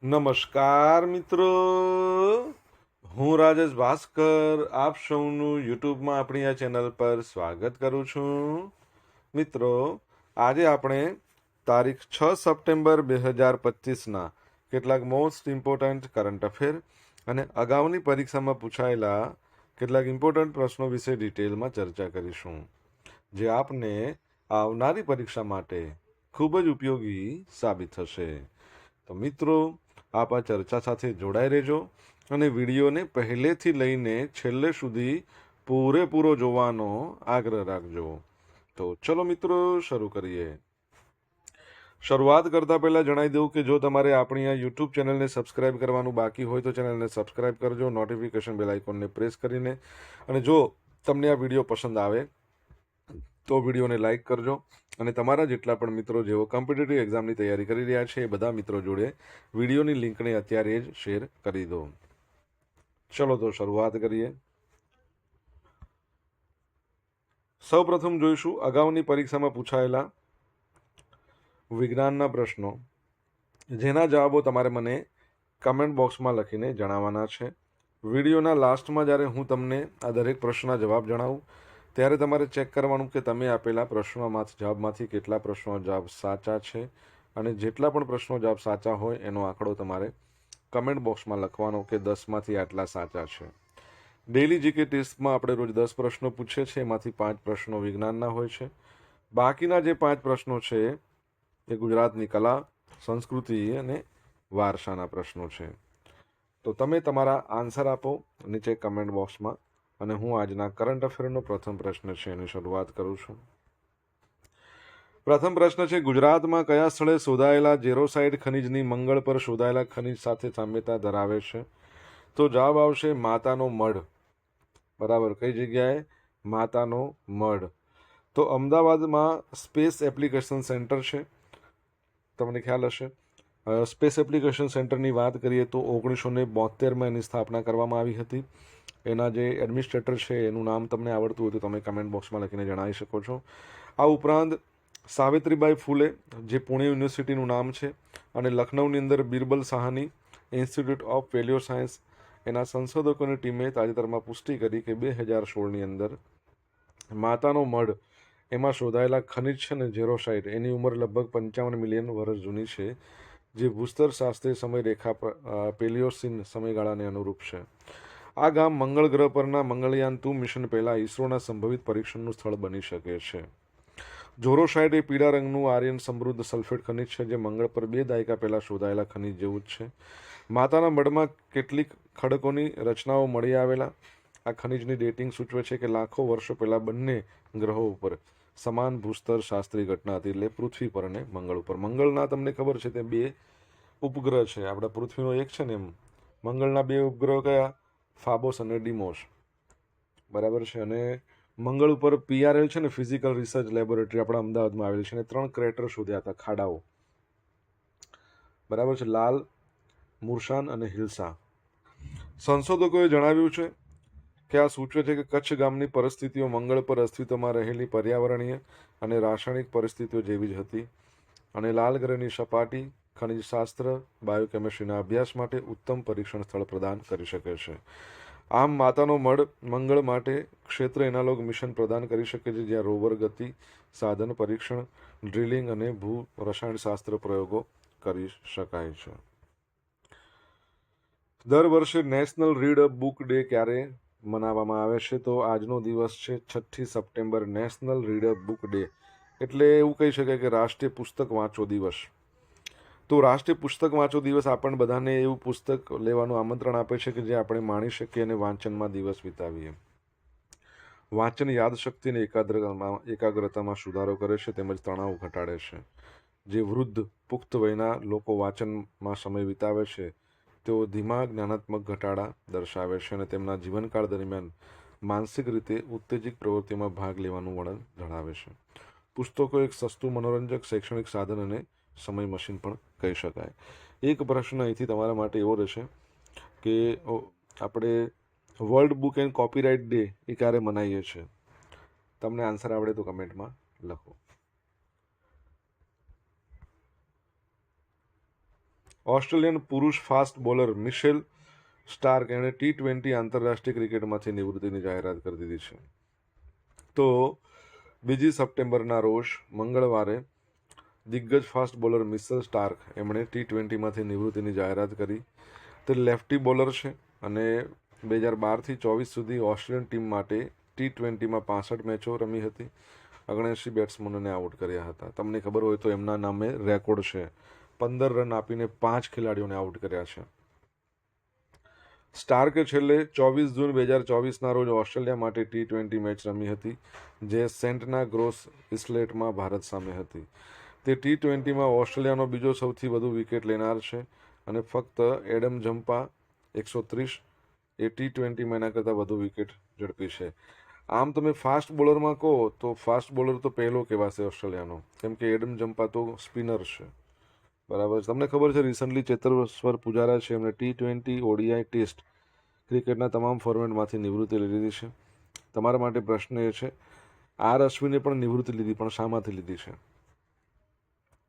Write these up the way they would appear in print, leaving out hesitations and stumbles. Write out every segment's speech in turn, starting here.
નમસ્કાર મિત્રો, હું રાજેશ ભાસ્કર આપ સૌનું યુટ્યુબમાં આપણી આ ચેનલ પર સ્વાગત કરું છું. મિત્રો, આજે આપણે તારીખ 6 સપ્ટેમ્બર 2025ના કેટલાક મોસ્ટ ઇમ્પોર્ટન્ટ કરંટ અફેર અને અગાઉની પરીક્ષામાં પૂછાયેલા કેટલાક ઇમ્પોર્ટન્ટ પ્રશ્નો વિશે ડિટેલમાં ચર્ચા કરીશું, જે આપને આવનારી પરીક્ષા માટે ખૂબ જ ઉપયોગી સાબિત થશે. તો મિત્રો, આપ આ ચર્ચા સાથે જોડાઈ રહેજો અને વિડીયોને પહેલેથી લઈને છેલ્લે સુધી પૂરેપૂરો જોવાનો આગ્રહ રાખજો. તો ચલો મિત્રો, શરૂ કરીએ. શરૂઆત કરતાં પહેલાં જણાવી દઉં કે જો તમારે આપણી આ યુટ્યુબ ચેનલને સબસ્ક્રાઇબ કરવાનું બાકી હોય તો ચેનલને સબસ્ક્રાઇબ કરજો, નોટિફિકેશન બેલ આઇકોનને પ્રેસ કરીને. અને જો તમને આ વિડીયો પસંદ આવે તો વિડીયોને લાઇક કરજો અને તમારા જેટલા પણ મિત્રો જેઓ કોમ્પિટિટિવ એક્ઝામની તૈયારી કરી રહ્યા છે એ બધા મિત્રો જોડે વિડીયોની લિંકને અત્યારે જ શેર કરી દો. ચલો તો શરૂઆત કરીએ. સૌપ્રથમ જોઈશું અગાઉની પરીક્ષામાં પૂછાયેલા વિજ્ઞાનના પ્રશ્નો, જેના જવાબો તમારે મને કમેન્ટ બોક્સમાં લખીને જણાવવાના છે. વિડીયોના લાસ્ટમાં જ્યારે હું તમને આ દરેક પ્રશ્નના જવાબ જણાવું ત્યારે તમારે ચેક કરવાનું કે તમે આપેલા જવાબમાંથી કેટલા પ્રશ્નો જવાબ સાચા છે, અને જેટલા પણ પ્રશ્નો જવાબ સાચા હોય એનો આંકડો તમારે કમેન્ટ બોક્સમાં લખવાનો કે 10માંથી આટલા સાચા છે. ડેઇલી જીકે ટેસ્ટમાં આપણે રોજ 10 પ્રશ્નો પૂછીએ છીએ, એમાંથી 5 પ્રશ્નો વિજ્ઞાનના હોય છે. બાકીના જે 5 પ્રશ્નો છે એ ગુજરાતની કલા, સંસ્કૃતિ અને વારસાના પ્રશ્નો છે. તો તમે તમારા આન્સર આપો નીચે કમેન્ટ બોક્સમાં, અને હું આજના કરંટ અફેરનો પ્રથમ પ્રશ્ન છે એની શરૂઆત કરું છું. પ્રથમ પ્રશ્ન છે, ગુજરાતમાં કયા સ્થળે શોધાયેલા જેરોસાઇટ ખનિજની મંગળ પર શોધાયેલા ખનિજ સાથે સામ્યતા ધરાવે છે? તો જવાબ આવશે માતાનો મઢ. બરાબર, કઈ જગ્યાએ? માતાનો મઢ. તો અમદાવાદમાં સ્પેસ એપ્લિકેશન સેન્ટર છે, તમને ખ્યાલ હશે. સ્પેસ એપ્લિકેશન સેન્ટરની વાત કરીએ તો 1972માં એની સ્થાપના કરવામાં આવી હતી. એના જે એડમિનિસ્ટ્રેટર છે એનું નામ તમને આવડતું હોય તો તમે કમેન્ટ બોક્સમાં લખીને જણાવી શકો છો. આ ઉપરાંત સાવિત્રીબાઈ ફૂલે, જે પુણે યુનિવર્સિટીનું નામ છે, અને લખનૌની અંદર Birbal Sahani institute of પેલિયો science, એના સંશોધકોની ટીમે તાજેતરમાં પુષ્ટિ કરી કે 2016ની અંદર માતાનો મઢ એમાં શોધાયેલા ખનિજ છે ને જેરોસાઇટ, એની ઉંમર લગભગ 55 મિલિયન વર્ષ જૂની છે, જે ભૂસ્તર શાસ્ત્રીય સમયરેખા પેલિયોસીન સમયગાળાને અનુરૂપ છે. આ ગામ મંગળ ગ્રહ પરના મંગળયાન 2 મિશન પહેલાં ઇસરોના સંભવિત પરીક્ષણનું સ્થળ બની શકે છે. જોરોસાઇટ એ પીળા રંગનું આર્યન સમૃદ્ધ સલ્ફેટ ખનિજ છે, જે મંગળ પર 2 દાયકા પહેલાં શોધાયેલા ખનિજ જેવું જ છે. માતાના મઢમાં કેટલીક ખડકોની રચનાઓ મળી આવેલા આ ખનિજની ડેટિંગ સૂચવે છે કે લાખો વર્ષો પહેલાં બંને ગ્રહો ઉપર સમાન ભૂસ્તર શાસ્ત્રીય ઘટના હતી, એટલે પૃથ્વી પર અને મંગળ ઉપર. મંગળના તમને ખબર છે તે 2 ઉપગ્રહ છે, આપણા પૃથ્વીનો એક છે ને એમ મંગળના 2 ઉપગ્રહ કયા? ફાબોસ અને ડિમોસ. બરાબર છે. અને મંગળ ઉપર PRL છે ને, ફિઝિકલ રિસર્ચ લેબોરેટરી, આપણા અમદાવાદમાં આવેલી છે, અને 3 ક્રેટર શોધ્યા હતા, ખાડાઓ. બરાબર છે, લાલ, મુરશાન અને હિલ્સા. સંશોધકોએ જણાવ્યું છે કે આ સૂચવે છે કે કચ્છ ગામની પરિસ્થિતિઓ મંગળ પર અસ્તિત્વમાં રહેલી પર્યાવરણીય અને રાસાયણિક પરિસ્થિતિઓ જેવી જ હતી, અને લાલ ગ્રહની સપાટી ખનિજશાસ્ત્ર બાયોકેમિસ્ટ્રીના અભ્યાસ માટે ઉત્તમ પરીક્ષણ સ્થળ પ્રદાન કરી શકે છે. આમ માતાનો મઢ મંગળ માટે ક્ષેત્ર એનાલોગ મિશન પ્રદાન કરી શકે છે, જ્યાં રોવર ગતિ, સાધન પરીક્ષણ, ડ્રિલિંગ અને ભૂ રસાયણશાસ્ત્ર પ્રયોગો કરી શકાય છે. દર વર્ષે national read a book day ક્યારે મનાવવામાં આવે છે? તો આજનો દિવસ છે 6 September, national read a book day. એટલે એવું કહી શકાય કે રાષ્ટ્રીય પુસ્તક વાંચો દિવસ. તો રાષ્ટ્રીય પુસ્તક વાંચો દિવસ આપણને બધાને એવું પુસ્તક લેવાનું આમંત્રણ આપે છે કે જે આપણે માણી શકીએ અને વાંચનમાં દિવસ વિતાવીએ. વાંચન યાદશક્તિ અને એકાગ્રતામાં સુધારો કરે છે, તેમજ તણાવ ઘટાડે છે. જે વૃદ્ધ પુખ્ત વયના લોકો વાંચનમાં સમય વિતાવે છે તેઓ ધીમા જ્ઞાનાત્મક ઘટાડા દર્શાવે છે અને તેમના જીવનકાળ દરમિયાન માનસિક રીતે ઉત્તેજક પ્રવૃત્તિમાં ભાગ લેવાનું વલણ ધરાવે છે. પુસ્તકો એક સસ્તું મનોરંજક શૈક્ષણિક સાધન અને સમય મશીન પણ કહી શકાય. એક પ્રશ્ન અહીંથી તમારા માટે એવો રહેશે કે આપણે World Book and Copyright Day એ ક્યારે મનાવીએ છીએ? તમને આન્સર આવડે તો કમેન્ટમાં લખો. ઓસ્ટ્રેલિયન પુરુષ ફાસ્ટ બોલર મિશેલ સ્ટાર્ક એણે T20 આંતરરાષ્ટ્રીય ક્રિકેટમાંથી નિવૃત્તિની જાહેરાત કરી દીધી છે. તો 2 સપ્ટેમ્બરના રોજ મંગળવારે દિગ્ગજ ફાસ્ટ બોલર મિશેલ સ્ટાર્ક એમણે T20માંથી નિવૃત્તિની જાહેરાત કરી. તે લેફ્ટી બોલર છે અને 2012થી 24 સુધી ઓસ્ટ્રેલિયન ટીમ માટે T20માં 65 મેચો રમી હતી. 79 બેટ્સમેનોને આઉટ કર્યા હતા. તમને ખબર હોય તો એમના નામે રેકોર્ડ છે. 15 રન આપીને 5 ખેલાડીઓને આઉટ કર્યા છે. સ્ટાર્કે છેલ્લે 24 જૂન 2024ના રોજ ઓસ્ટ્રેલિયા માટે T20 મેચ રમી હતી, જે સેન્ટના ગ્રોસ ઇસ્લેટમાં ભારત સામે હતી. તે T20માં ઓસ્ટ્રેલિયાનો બીજો સૌથી વધુ વિકેટ લેનાર છે અને ફક્ત એડમ જમ્પા 130 એ T20માં એના કરતાં વધુ વિકેટ ઝડપી છે. આમ તમે ફાસ્ટ બોલરમાં કહો તો ફાસ્ટ બોલર તો પહેલો કહેવાશે ઓસ્ટ્રેલિયાનો, કેમ કે એડમ જમ્પા તો સ્પિનર છે. બરાબર. તમને ખબર છે રિસન્ટલી ચેતેશ્વર પુજારા છે એમને T20 ODI ટેસ્ટ ક્રિકેટના તમામ ફોર્મેટમાંથી નિવૃત્તિ લીધી છે. તમારા માટે પ્રશ્ન એ છે, આર અશ્વિને પણ નિવૃત્તિ લીધી, પણ શામાંથી લીધી છે?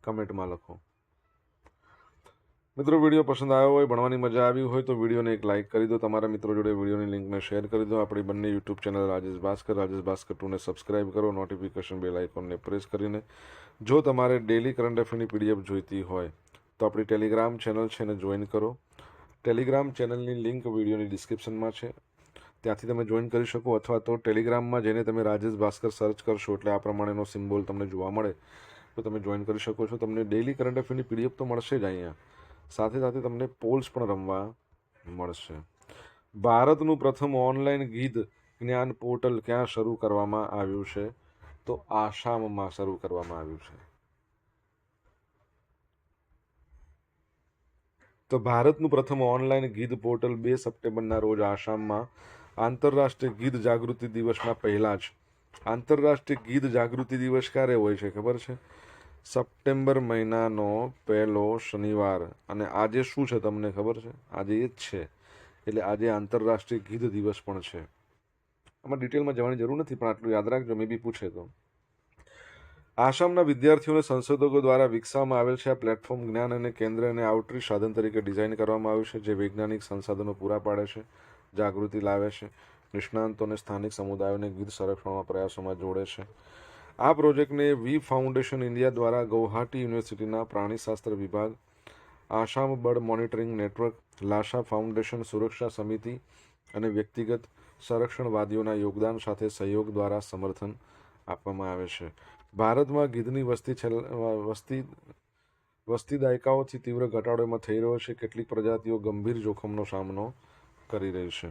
કમેન્ટમાં લખો. મિત્રો, વિડીયો પસંદ આવ્યો હોય, ભણવાની મજા આવી હોય તો વિડીયોને એક લાઇક કરી દો. તમારા મિત્રો જોડે વિડીયોની લિંકને શેર કરી દો. આપણી બંને યુટ્યુબ ચેનલ રાજેશ ભાસ્કર 2ને સબસ્ક્રાઇબ કરો. નોટિફિકેશન બેલ આઇકોનને પ્રેસ કરીને જો તમારે ડેલી કરંટ અફેરની PDF જોઈતી હોય તો આપણી ટેલિગ્રામ ચેનલ છે એને જોઈન કરો. ટેલિગ્રામ ચેનલની લિંક વિડીયોની ડિસ્ક્રિપ્શનમાં છે, ત્યાંથી તમે જોઈન કરી શકો, અથવા તો ટેલિગ્રામમાં જઈને તમે રાજેશ ભાસ્કર સર્ચ કરશો એટલે આ પ્રમાણેનો સિમ્બોલ તમને જોવા મળે તો તમે જોઈન કરી શકો છો. તમને ડેલી કરંટ અફેરની PDF તો મળશે જ અહીંયા, સાથે સાથે તમને પોલ્સ પણ રમવા મળશે. ભારતનું પ્રથમ ઓનલાઈન ગીધ જ્ઞાન પોર્ટલ ક્યાં શરૂ કરવામાં આવ્યું છે? તો આસામમાં શરૂ કરવામાં આવ્યું છે. તો ભારતનું પ્રથમ ઓનલાઈન ગીધ પોર્ટલ 2 સપ્ટેમ્બરના રોજ આસામમાં આંતરરાષ્ટ્રીય ગીધ જાગૃતિ દિવસના પહેલા જ. આંતરરાષ્ટ્રીય ગીધ જાગૃતિ દિવસ ક્યારે હોય છે ખબર છે? સપ્ટેમ્બર મહિનાનો પહેલો શનિવાર. અને આજે શું છે તમને ખબર છે? આજે એ જ છે. એટલે આજે આંતરરાષ્ટ્રીય ગીધ દિવસ પણ છે. આમાં ડિટેલમાં જવાની જરૂર નથી, પણ આટલું યાદ રાખજો, મે બી પૂછે તો. આસામના વિદ્યાર્થીઓ અને સંશોધકો દ્વારા વિકસાવવામાં આવેલ છે આ પ્લેટફોર્મ જ્ઞાન અને કેન્દ્ર અને આઉટરીચ સાધન તરીકે ડિઝાઇન કરવામાં આવ્યું છે, જે વૈજ્ઞાનિક સંસાધનો પૂરા પાડે છે, જાગૃતિ લાવે છે, નિષ્ણાંતો અને સ્થાનિક સમુદાયોને ગીધ સંરક્ષણના પ્રયાસોમાં જોડે છે. આ પ્રોજેક્ટને વી ફાઉન્ડેશન ઇન્ડિયા દ્વારા ગૌહાટી યુનિવર્સિટીના પ્રાણીશાસ્ત્ર વિભાગ, Assam bird monitoring network, Lhasa foundation સુરક્ષા સમિતિ અને વ્યક્તિગત સંરક્ષણવાદીઓના યોગદાન સાથે સહયોગ દ્વારા સમર્થન આપવામાં આવે છે. ભારતમાં ગીધની વસ્તી દાયકાઓથી તીવ્ર ઘટાડોમાં થઈ રહ્યો છે. કેટલીક પ્રજાતિઓ ગંભીર જોખમનો સામનો કરી રહી છે.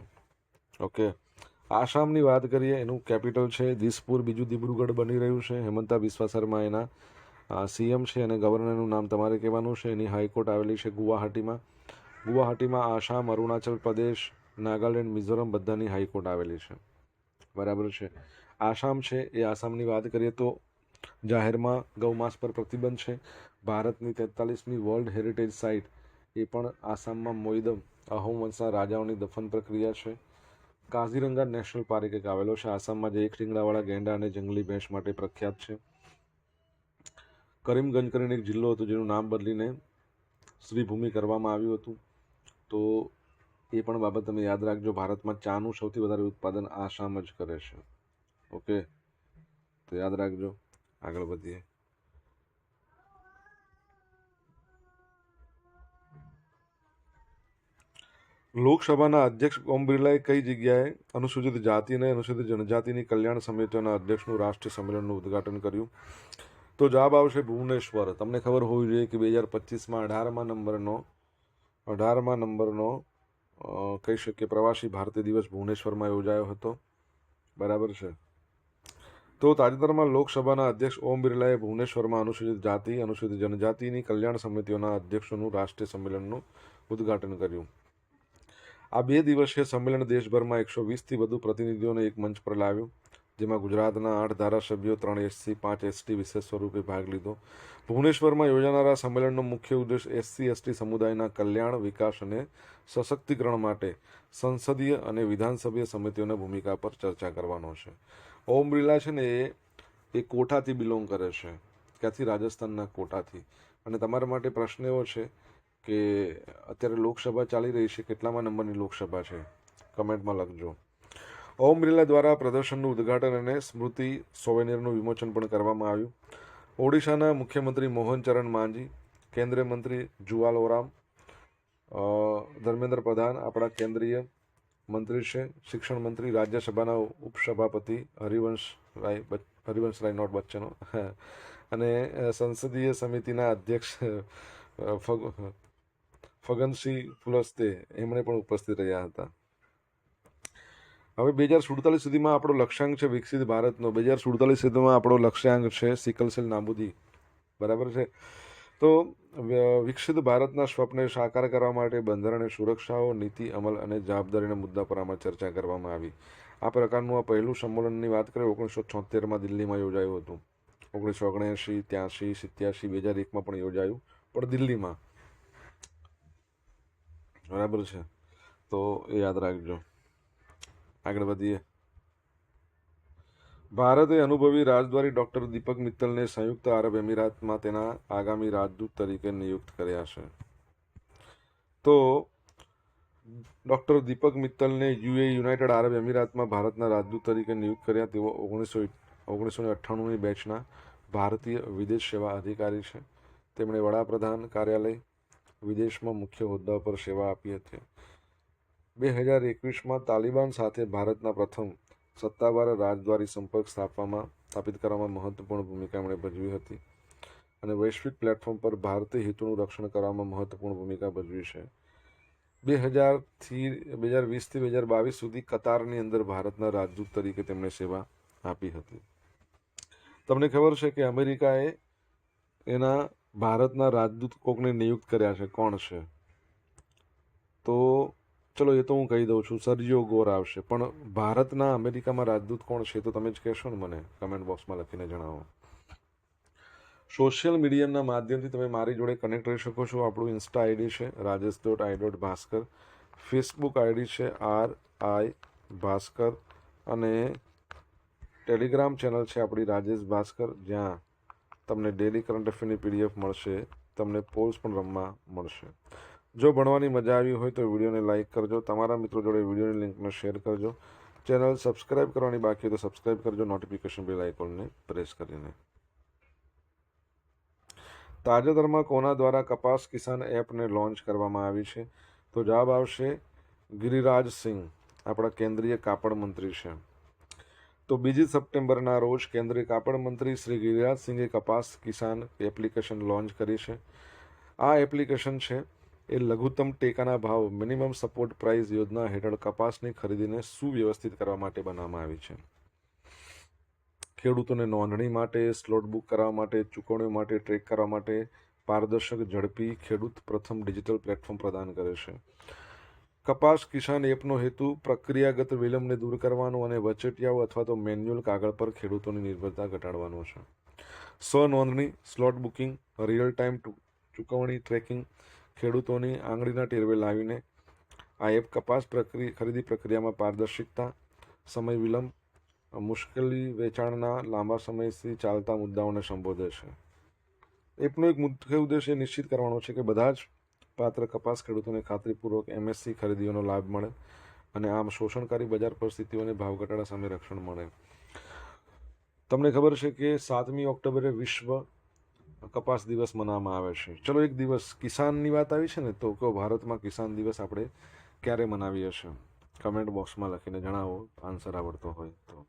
ઓકે, આસામની વાત કરીએ, એનું કેપિટલ છે દિસપુર, બીજું દિબ્રુગઢ બની રહ્યું છે. હેમંતા બિસ્વા શર્મા એના CM છે અને ગવર્નરનું નામ તમારે કહેવાનું છે. એની હાઈકોર્ટ આવેલી છે ગુવાહાટીમાં. આસામ, અરુણાચલ પ્રદેશ, નાગાલેન્ડ, મિઝોરમ બધાની હાઈકોર્ટ આવેલી છે. બરાબર છે. આસામ છે એ આસામની વાત કરીએ તો જાહેરમાં ગૌમાંસ પર પ્રતિબંધ છે. ભારતની 43મી વર્લ્ડ હેરિટેજ સાઇટ એ પણ આસામમાં મોઈદમ અહોમ વંશના રાજાઓની દફન પ્રક્રિયા છે. કાઝીરંગા નેશનલ પાર્ક એક આવેલો છે આસામમાં, જે એક શિંગડાવાળા ગેંડા અને જંગલી ભેંસ માટે પ્રખ્યાત છે. કરીમગંજ કરીને એક જિલ્લો હતો જેનું નામ બદલીને શ્રીભૂમિ કરવામાં આવ્યું હતું. તો એ પણ બાબત તમે યાદ રાખજો. ભારતમાં ચાનું સૌથી વધારે ઉત્પાદન આસામ જ કરે છે. ઓકે, તો યાદ રાખજો. આગળ વધીએ. લોકસભાના અધ્યક્ષ ઓમ બિરલાએ કઈ જગ્યાએ અનુસૂચિત જાતિ અને અનુસૂચિત જનજાતિની કલ્યાણ સમિતિઓના અધ્યક્ષનું રાષ્ટ્રીય સંમેલનનું ઉદ્ઘાટન કર્યું? તો જવાબ આવશે ભુવનેશ્વર. તમને ખબર હોવી જોઈએ કે 2025માં 18મા નંબરનો કહી શકીએ પ્રવાસી ભારતીય દિવસ ભુવનેશ્વરમાં યોજાયો હતો. બરાબર છે. તો તાજેતરમાં લોકસભાના અધ્યક્ષ ઓમ બિરલાએ ભુવનેશ્વરમાં અનુસૂચિત જાતિ, અનુસૂચિત જનજાતિની કલ્યાણ સમિતિઓના અધ્યક્ષોનું રાષ્ટ્રીય સંમેલનનું ઉદ્ઘાટન કર્યું. આ 2 દિવસીય સંમેલન દેશભરમાં 120થી વધુ પ્રતિનિધિઓને એક મંચ પર લાવ્યું, જેમાં ગુજરાતના 8 ધારાસભ્યો, 3 SC, 5 ST વિશેષ સ્વરૂપે ભાગ લીધો. ભુવનેશ્વરમાં યોજાનારા સંમેલનનો મુખ્ય ઉદ્દેશ SC/ST સમુદાયના કલ્યાણ, વિકાસ અને સશક્તિકરણ માટે સંસદીય અને વિધાનસભીય સમિતિઓની ભૂમિકા પર ચર્ચા કરવાનો છે. ઓમ બિરલા છે ને એ કોટાથી બિલોંગ કરે છે. ક્યાંથી? રાજસ્થાનના કોટાથી. અને તમારા માટે પ્રશ્ન એવો છે કે અત્યારે લોકસભા ચાલી રહી છે, કેટલામાં નંબરની લોકસભા છે, કમેન્ટમાં લખજો. ઓમ બિરલા દ્વારા પ્રદર્શનનું ઉદ્ઘાટન અને સ્મૃતિ સોવેનિયરનું વિમોચન પણ કરવામાં આવ્યું. ઓડિશાના મુખ્યમંત્રી મોહન ચરણ માંઝી, કેન્દ્રીય મંત્રી જુવાલ ઓરામ, ધર્મેન્દ્ર પ્રધાન આપણા કેન્દ્રીય મંત્રી છે, શિક્ષણ મંત્રી, રાજ્યસભાના ઉપસભાપતિ હરિવંશ રાય નોટ બચ્ચનો અને સંસદીય સમિતિના અધ્યક્ષ ફગનસિંહ કુલસ્તે એમણે પણ ઉપસ્થિત રહ્યા હતા. હવે 2047 સુધીમાં આપણો લક્ષ્યાંક છે વિકસિત ભારતનો. 2047 સુધીમાં આપણો લક્ષ્યાંક છે સિકલ સેલ નાબૂદી. બરાબર છે. તો વિકસિત ભારતના સ્વપ્નને સાકાર કરવા માટે બંધારણીય સુરક્ષાઓ, નીતિ અમલ અને જવાબદારીના મુદ્દા પર આમાં ચર્ચા કરવામાં આવી. આ પ્રકારનું આ પહેલું સંમેલનની વાત કરીએ 1976માં દિલ્હીમાં યોજાયું હતું. 1979, 83, 87, 2001માં પણ યોજાયું, પણ દિલ્હીમાં. બરાબર છે. તો એ યાદ રાખજો. આગળ વધીએ. ભારતે અનુભવી રાજદ્વારી ડોક્ટર દીપક મિત્તલને સંયુક્ત આરબ અમીરાતમાં તેના આગામી રાજદૂત તરીકે નિયુક્ત કર્યા છે. તો ડોક્ટર દીપક મિત્તલને યુનાઇટેડ આરબ અમીરાતમાં ભારતના રાજદૂત તરીકે નિયુક્ત કર્યા. તેઓ 1998ની બેચના ભારતીય વિદેશ સેવા અધિકારી છે. તેમણે વડાપ્રધાન કાર્યાલય, વિદેશમાં મુખ્ય હોદ્દા પર સેવા આપી હતી. 2021માં તાલિબાન સાથે ભારતના પ્રથમ સત્તાવાર રાજદ્વારી સંપર્ક સ્થાપિત કરવામાં મહત્વપૂર્ણ ભૂમિકા એમણે ભજવી હતી અને વૈશ્વિક પ્લેટફોર્મ પર ભારતીય હિતોનું રક્ષણ કરવામાં મહત્વપૂર્ણ ભૂમિકા ભજવી છે. 2020થી 2022 સુધી કતારની અંદર ભારતના રાજદૂત તરીકે તેમણે સેવા આપી હતી. તમને ખબર છે કે અમેરિકાએ એના ભારતના રાજદૂત કોકને નિયુક્ત કર્યા છે. કોણ છે? તો ચલો એ તો હું કહી દઉં છું, સર્જિયો ગોર આવશે. પણ ભારતના અમેરિકામાં રાજદૂત કોણ છે તો તમે જ કહેશો ને, મને કમેન્ટ બોક્સમાં લખીને જણાવો. સોશિયલ મીડિયાના માધ્યમથી તમે મારી જોડે કનેક્ટ રહી શકો છો. આપણું ઇન્સ્ટા આઈડી છે rajesh.i.bhaskar, ફેસબુક આઈડી છે RI ભાસ્કર અને ટેલિગ્રામ ચેનલ છે આપણી રાજેશ ભાસ્કર, જ્યાં તમને ડેલી કરંટ અફેરની PDF મળશે, તમને પોલ્સ પણ રમવા મળશે. જો ભણવાની મજા આવી હોય તો વિડીયોને લાઇક કરજો, તમારા મિત્રો જોડે વિડીયોની લિંકને શેર કરજો. ચેનલ સબસ્ક્રાઇબ કરવાની બાકી હોય તો સબસ્ક્રાઇબ કરજો, નોટિફિકેશન બેલ આઇકોનને પ્રેસ કરીને. તાજેતરમાં કોના દ્વારા કપાસ કિસાન એપને લોન્ચ કરવામાં આવી છે? તો જવાબ આવશે ગિરિરાજ સિંહ, આપણા કેન્દ્રીય કાપડ મંત્રી છે. તો 2 સપ્ટેમ્બરના રોજ કેન્દ્રીય કાપડ મંત્રી શ્રી ગિરિરાજ સિંઘે કપાસ કિસાન એપ્લિકેશન લોન્ચ કરી છે. આ એપ્લિકેશન છે એ લઘુત્તમ ટેકાના ભાવ મિનિમમ સપોર્ટ પ્રાઇસ યોજના હેઠળ કપાસની ખરીદીને સુવ્યવસ્થિત કરવા માટે બનાવવામાં આવી છે. ખેડૂતોને નોંધણી માટે, સ્લોટ બુક કરવા માટે, ચૂકવણીઓ માટે, ટ્રેક કરવા માટે પારદર્શક, ઝડપી, ખેડૂત પ્રથમ ડિજિટલ પ્લેટફોર્મ પ્રદાન કરે છે. કપાસ કિસાન એપનો હેતુ પ્રક્રિયાગત વિલંબને દૂર કરવાનો અને વચેટિયાઓ અથવા તો મેન્યુઅલ કાગળ પર ખેડૂતોની નિર્ભરતા ઘટાડવાનો છે. સ્વનોંધણી, સ્લોટ બુકિંગ, રિયલ ટાઈમ ચૂકવણી ટ્રેકિંગ ખેડૂતોની આંગળીના ટેરવે લાવીને આ એપ કપાસ ખરીદી પ્રક્રિયામાં પારદર્શિકતા, સમય વિલંબ, મુશ્કેલી વેચાણના લાંબા સમયથી ચાલતા મુદ્દાઓને સંબોધે છે. એપનો એક મુખ્ય ઉદ્દેશ એ નિશ્ચિત કરવાનો છે કે બધા જ પાત્ર કપાસ ખેડૂતોને ખાતરીપૂર્વક MSC ખરીદીઓનો લાભ મળે અને આમ શોષણકારી બજાર પરિસ્થિતિઓને ભાવ ઘટાડા સામે રક્ષણ મળે. તમને ખબર છે કે 7મી ઓક્ટોબરે વિશ્વ કપાસ દિવસ મનાવવામાં આવે છે. ચલો એક દિવસ કિસાનની વાત આવી છે ને, તો કહો ભારતમાં કિસાન દિવસ આપણે ક્યારે મનાવીએ છીએ? કમેન્ટ બોક્સમાં લખીને જણાવો, આન્સર આવડતો હોય તો.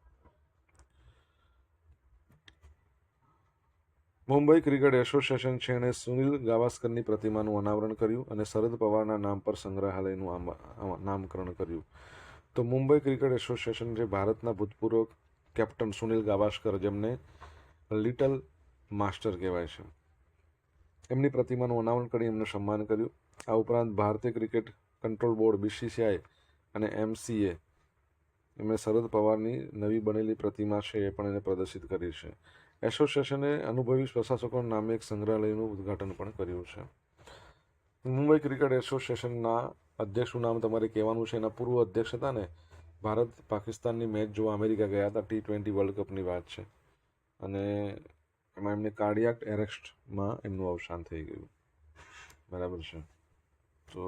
મુંબઈ ક્રિકેટ એસોસિએશન છે એણે સુનિલ ગાવસ્કરની પ્રતિમાનું અનાવરણ કર્યું અને શરદ પવારના નામ પર સંગ્રહાલયનું નામકરણ કર્યું. તો મુંબઈ ક્રિકેટ એસોસિએશન જે ભારતના ભૂતપૂર્વ કેપ્ટન સુનિલ ગાવસ્કર, જેમને લિટલ માસ્ટર કહેવાય છે, એમની પ્રતિમાનું અનાવરણ કરી એમનું સન્માન કર્યું. આ ઉપરાંત ભારતીય ક્રિકેટ કંટ્રોલ બોર્ડ BCCI અને MCA એમણે શરદ પવારની નવી બનેલી પ્રતિમા છે એ પણ એને પ્રદર્શિત કરી છે. એસોસિએશને અનુભવી પ્રશાસકોના નામે એક સંગ્રહાલયનું ઉદ્ઘાટન પણ કર્યું છે. મુંબઈ ક્રિકેટ એસોસિએશનના અધ્યક્ષનું નામ તમારે કહેવાનું છે. એના પૂર્વ અધ્યક્ષ હતા ને, ભારત પાકિસ્તાનની મેચ જોવા અમેરિકા ગયા હતા, T20 વર્લ્ડ કપની વાત છે, અને એમાં એમને કાર્ડિયાક એરેસ્ટમાં એમનું અવસાન થઈ ગયું. બરાબર છે. તો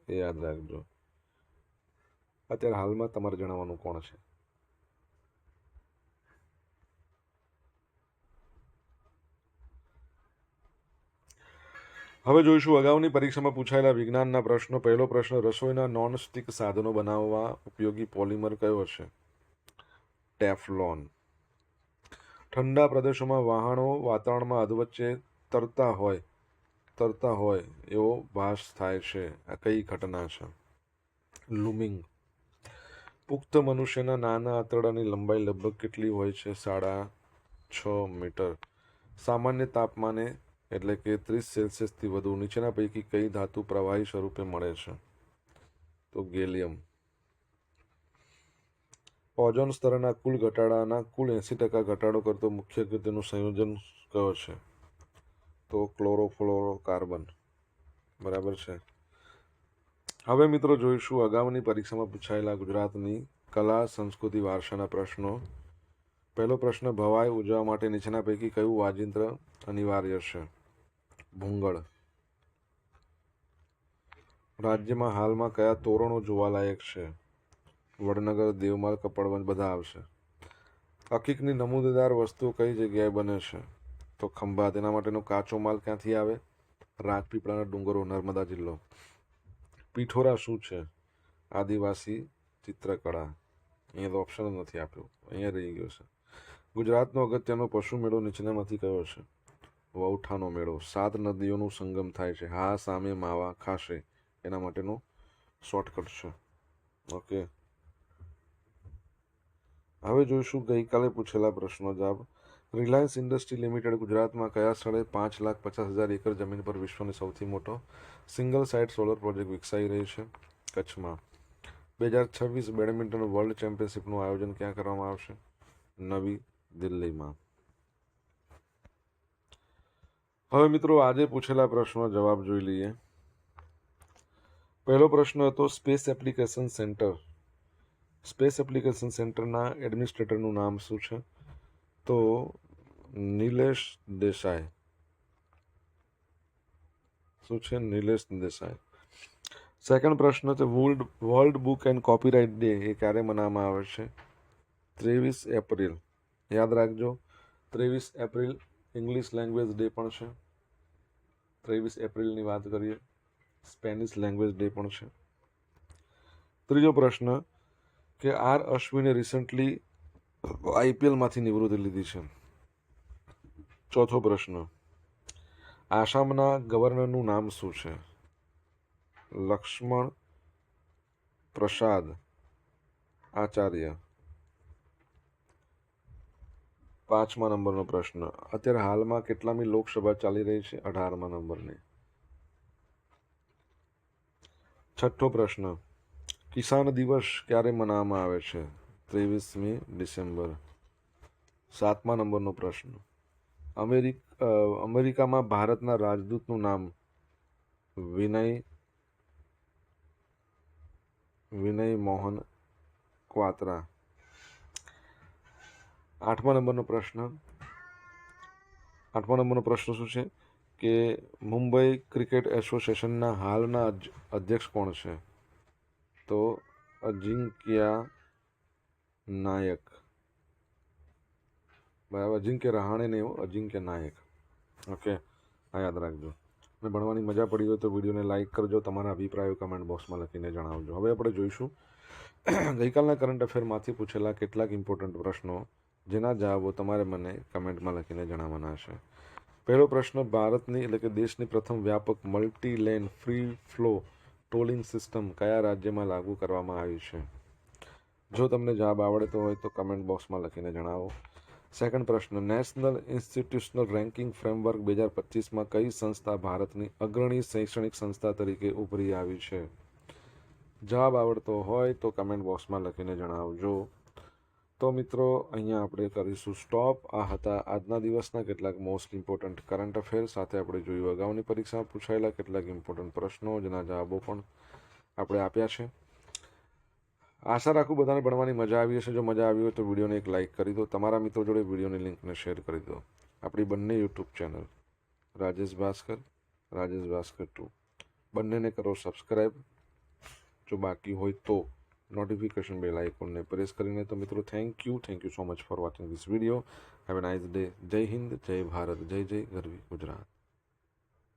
એ યાદ રાખજો. અત્યારે હાલમાં તમારે જણાવવાનું કોણ છે. હવે જોઈશું અગાઉની પરીક્ષામાં પૂછાયેલા વિજ્ઞાનના પ્રશ્નો. પહેલો પ્રશ્ન, રસોઈના નોનસ્ટિક સાધનો બનાવવા ઉપયોગી પોલિમર કયો છે? ટેફલોન. ઠંડા પ્રદેશોમાં વહાણો વાતાવરણમાં અધવચ્ચે તરતા હોય એવો ભાસ થાય છે. આ કઈ ઘટના છે? લૂમિંગ. પુખ્ત મનુષ્યના નાના આંતરડાની લંબાઈ લગભગ કેટલી હોય છે? 6.5 મીટર. સામાન્ય તાપમાને એટલે કે 30 સેલ્સિયસથી વધુ નીચેના પૈકી કઈ ધાતુ પ્રવાહી સ્વરૂપે મળે છે? તો ગેલિયમ. ઓઝોન સ્તરના કુલ ઘટાડાના કુલ 80% ઘટાડો કરતો મુખ્ય અગત્યનું સંયોજન કયો છે? તો ક્લોરોફ્લોરોકાર્બન. બરાબર છે. હવે મિત્રો જોઈશું અગાઉની પરીક્ષામાં પૂછાયેલા ગુજરાતની કલા સંસ્કૃતિ વારસાના પ્રશ્નો. પહેલો પ્રશ્ન, ભવાઈ ઉજવવા માટે નીચેના પૈકી કયું વાજિંત્ર અનિવાર્ય છે? ભૂંગળ. રાજ્યમાં હાલમાં કયા તોરણો જોવાલાયક છે? વડનગર, દેવમાલ, કપડવંજ બધા આવશે. હકીકની નમૂનેદાર વસ્તુ કઈ જગ્યાએ બને છે? તો ખંભાત. તેના માટેનો કાચો માલ ક્યાંથી આવે? રાજપીપળાના ડુંગરો, નર્મદા જિલ્લો. પીઠોરા શું છે? આદિવાસી ચિત્રકળા. અહીંયા તો ઓપ્શન જ નથી આપ્યું, અહીંયા રહી ગયો છે. ગુજરાતનો અગત્યનો પશુ મેળો નીચેનામાંથી કયો છે? વૌઠાનો મેળો. 7 નદીઓનું સંગમ થાય છે. હા, સામે, માવા, ખાશે. એના માટેનો શોર્ટકટ છે. ઓકે. હવે જોઈશું ગઈકાલે પૂછેલા પ્રશ્નો જવાબ. રિલાયન્સ ઇન્ડસ્ટ્રી લિમિટેડ ગુજરાતમાં કયા સ્થળે 5,50,000 એકર જમીન પર વિશ્વનો સૌથી મોટો સિંગલ સાઇટ સોલર પ્રોજેક્ટ વિકસાઈ રહી છે? કચ્છમાં. 2026 બેડમિન્ટન વર્લ્ડ ચેમ્પિયનશિપનું આયોજન ક્યાં કરવામાં આવશે? નવી દિલ્હીમાં. હવે મિત્રો આજે પૂછેલા પ્રશ્નો જવાબ જોઈ લઈએ. પહેલો પ્રશ્ન હતો space application centre. Space application સેન્ટરના એડમિનિસ્ટ્રેટરનું નામ શું છે? તો નિલેશ દેસાઈ. શું છે? નિલેશ દેસાઈ. સેકન્ડ પ્રશ્ન છે World Book and Copyright Day એ ક્યારે મનાવવામાં આવે છે? 23 એપ્રિલ. યાદ રાખજો, 23 એપ્રિલ ઇંગ્લિશ લેંગ્વેજ ડે પણ છે. 23 એપ્રિલની વાત કરીએ. સ્પેનિશ લેંગ્વેજ ડે પણ છે. ત્રીજો પ્રશ્ન કે આર અશ્વિને રિસન્ટલી આઈપીએલમાંથી નિવૃત્તિ લીધી છે. ચોથો પ્રશ્ન, આસામના ગવર્નરનું નામ શું છે? લક્ષ્મણ પ્રસાદ આચાર્ય. પાંચમા નંબરનો પ્રશ્ન, અત્યારે હાલમાં કેટલામી લોકસભા ચાલી રહી છે? 18મા નંબરની. છઠ્ઠો પ્રશ્ન, કિસાન દિવસ ક્યારે મનાવવામાં આવે છે? 23મી ડિસેમ્બર. 7મા નંબરનો પ્રશ્ન, અમેરિકામાં ભારતના રાજદૂતનું નામ વિનય મોહન ક્વાત્રા. 8મા નંબરનો પ્રશ્ન શું છે કે મુંબઈ ક્રિકેટ એસોસિએશનના હાલના અધ્યક્ષ કોણ છે? તો અજિંક્યા નાયક. બરાબર, અજિંક્ય રહાણે ને એવું, અજિંક્ય નાયક. ઓકે, આ યાદ રાખજો. અને ભણવાની મજા પડી હોય તો વિડીયોને લાઇક કરજો. તમારા અભિપ્રાયો કમેન્ટ બોક્સમાં લખીને જણાવજો. હવે આપણે જોઈશું ગઈકાલના કરંટ અફેરમાંથી પૂછેલા કેટલાક ઇમ્પોર્ટન્ટ પ્રશ્નો જેના જવાબો તમારે મને કમેન્ટમાં લખીને જણાવવાના છે. પહેલો પ્રશ્ન, ભારતની એટલે કે દેશની પ્રથમ વ્યાપક multi lane free flow tolling system કયા રાજ્યમાં લાગુ કરવામાં આવી છે? જો તમને જવાબ આવડતો હોય તો કમેન્ટ બોક્સમાં લખીને જણાવો. સેકન્ડ પ્રશ્ન, નેશનલ ઇન્સ્ટિટ્યુશનલ રેન્કિંગ ફ્રેમવર્ક 2025માં કઈ સંસ્થા ભારતની અગ્રણી શૈક્ષણિક સંસ્થા તરીકે ઉભરી આવી છે? જવાબ આવડતો હોય તો કમેન્ટ બોક્સમાં લખીને જણાવજો. તો મિત્રો અહીંયા આપણે કરીશું સ્ટોપ. આ હતા આજના દિવસના કેટલાક મોસ્ટ ઇમ્પોર્ટન્ટ કરંટ અફેર. સાથે આપણે જોયું અગાઉની પરીક્ષામાં પૂછાયેલા કેટલાક ઇમ્પોર્ટન્ટ પ્રશ્નો જેના જવાબો પણ આપણે આપ્યા છે. આશા રાખું બધાને ભણવાની મજા આવી હશે. જો મજા આવી હોય તો વિડીયોને એક લાઇક કરી દો. તમારા મિત્રો જોડે વિડીયોની લિંકને શેર કરી દો. આપણી બંને યુટ્યુબ ચેનલ રાજેશ ભાસ્કર 2 બંનેને કરો સબસ્ક્રાઈબ, જો બાકી હોય તો નોટિફિકેશન બેલ આઇકોનને પ્રેસ કરીને. તો મિત્રો thank you so much for watching this video. Have a nice day. જય હિન્દ, જય ભારત, જય જય ગરવી ગુજરાત.